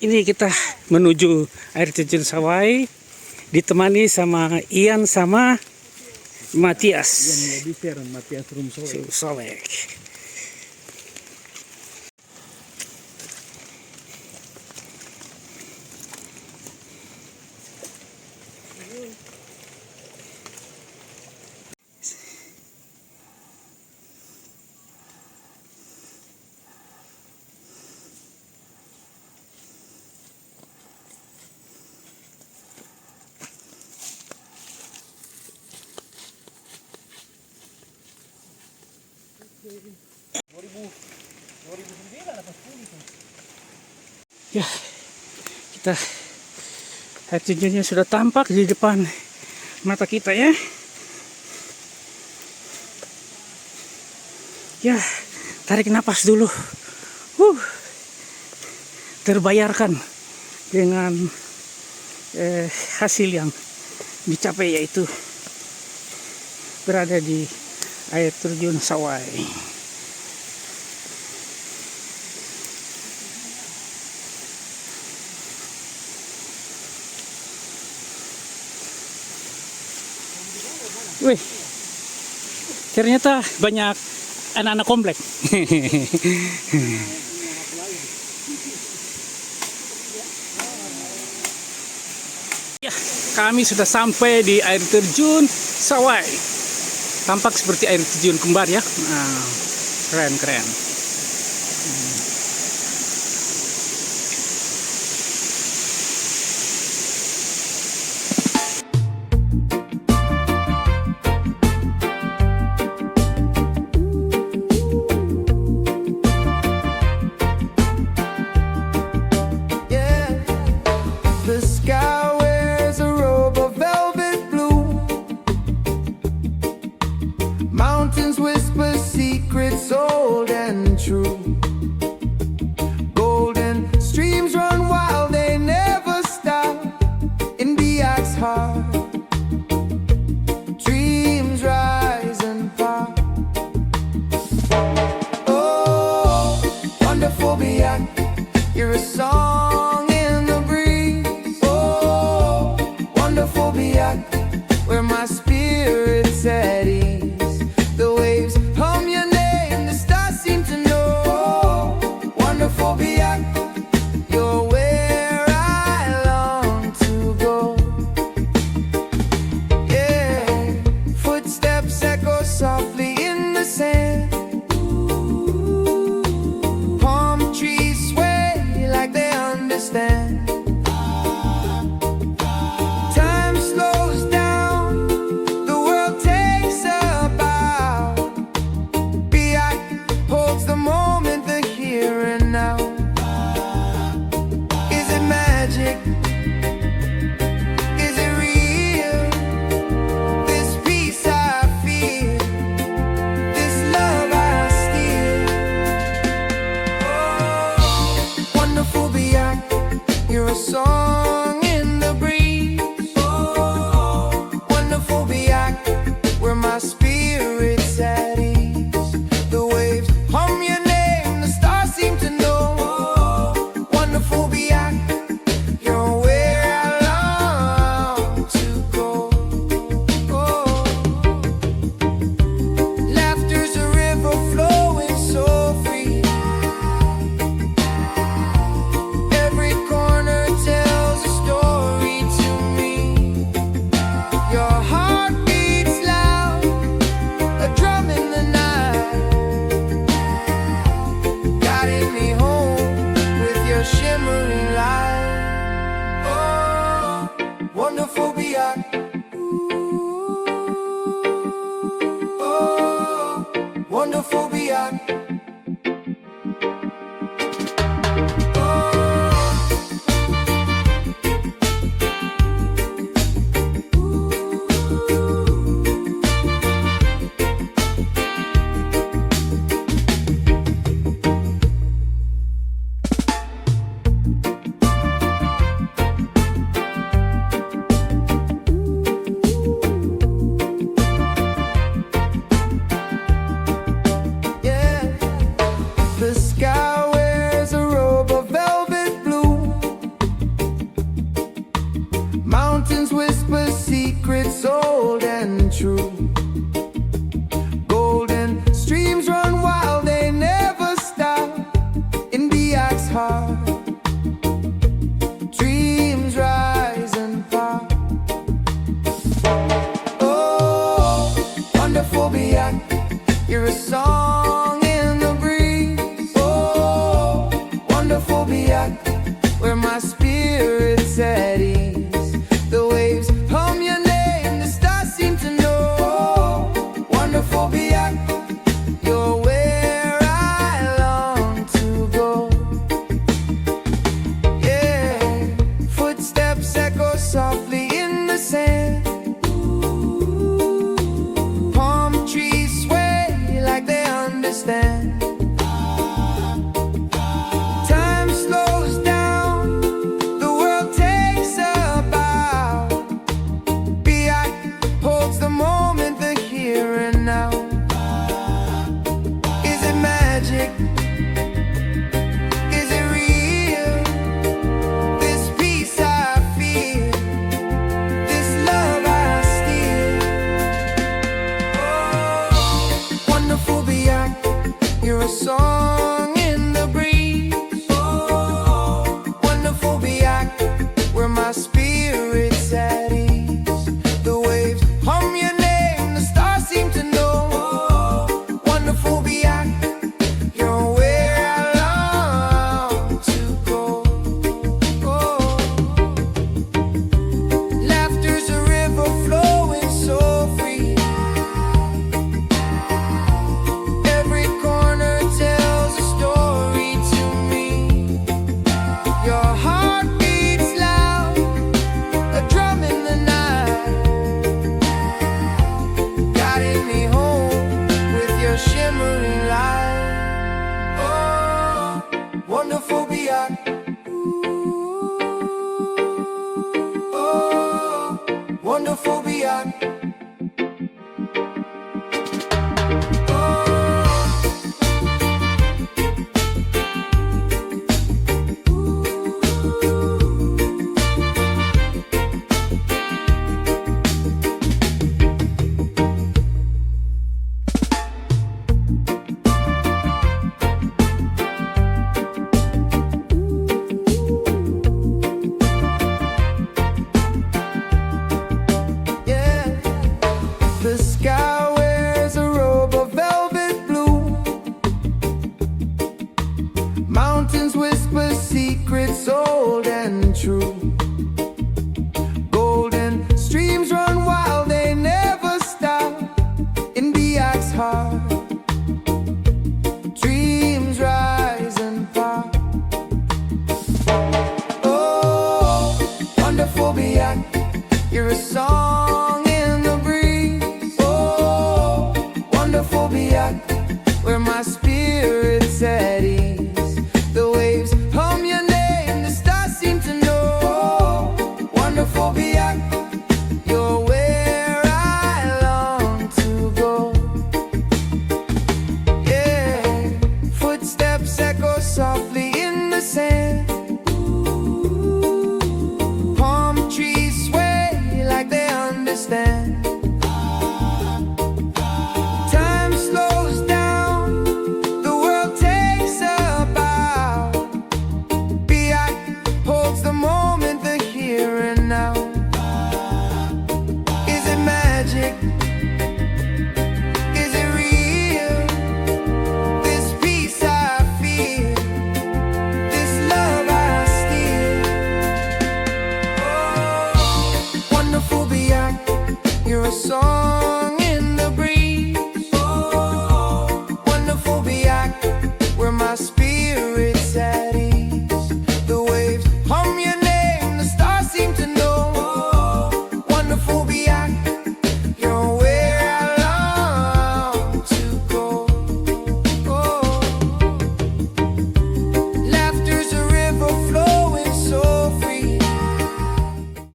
ini kita menuju Air Terjun Sawai, ditemani sama Ian sama Matias. Sawai. Ya, kita air terjunnya sudah tampak di depan mata kita ya. Ya, tarik napas dulu. Terbayarkan dengan hasil yang dicapai, yaitu berada di Air Terjun Sawai. Wih, ternyata banyak anak-anak komplek. Ya, kami sudah sampai di Air Terjun Sawai. Tampak seperti air terjun kembar ya. Nah, keren. Mountains whisper secrets old and true. Golden streams run wild, they never stop. In Biak's heart, dreams rise and pop. Oh, wonderful Biak, you're a song in the breeze. Oh, wonderful Biak, where my spirit's at ease. The waves hum your name, the stars seem to know. Wonderful Biak, you're where I long to go. Yeah, footsteps echo softly in the sand. Palm trees sway like they understand. Time slows down, the world takes a bow. Biak holds the moment, the here and now. Is it magic? Is it real? This peace I feel, this love I steal. Oh, wonderful Biak, you're a song in the breeze. Oh, wonderful Biak, where my spirit's at ease. The waves hum your name, the stars seem to know. Wonderful Biak, you're where I long to go. Laughter's a river flowing so free. Every corner tells a story to me. Your heart beats loud, a drum in the night, guiding me home with your shimmering light. Oh, wonderful Biak. Oh, wonderful Biak. Yeah. Biak, you're a song in the breeze. Oh, wonderful Biak, where my spirit's at ease. The waves hum your name, the stars seem to know. Wonderful Biak, you're where I long to go. Yeah, footsteps echo softly in the sand. Palm trees sway like they understand. Time slows down, the world takes a bow. Biak holds the moment, the here and now. Is it magic? Is it real? This peace I feel, this love I steal. Oh, wonderful Biak, you're a song in the breeze. Oh, wonderful Biak, where my spirit's at ease. The waves hum your name, the stars seem to know. Wonderful Biak, you're where I long to go. Laughter's a river flowing so free. Every corner tells a story to me. Your heart beats loud, a drum in the night, guiding me home with your shimmering light. Oh, wonderful Biak. Oh, wonderful Biak. Yeah, the sky wears a robe of velvet blue. Mountains whisper secrets old and true. Golden streams run wild, they never stop. In Biak's heart, dreams rise and pop. Oh, wonderful Biak, you're a song in the breeze. Oh, wonderful Biak, where my spirit's at ease. The waves hum your name, the stars seem to know. Wonderful Biak, you're where I long to go. Yeah, footsteps echo softly in the sand. Palm trees sway like they understand. Time slows down, the world takes a bow. Biak holds the moment, the here and now. Is it magic? Is it real? This peace I feel, this love I steal. Oh, wonderful Biak, you're a song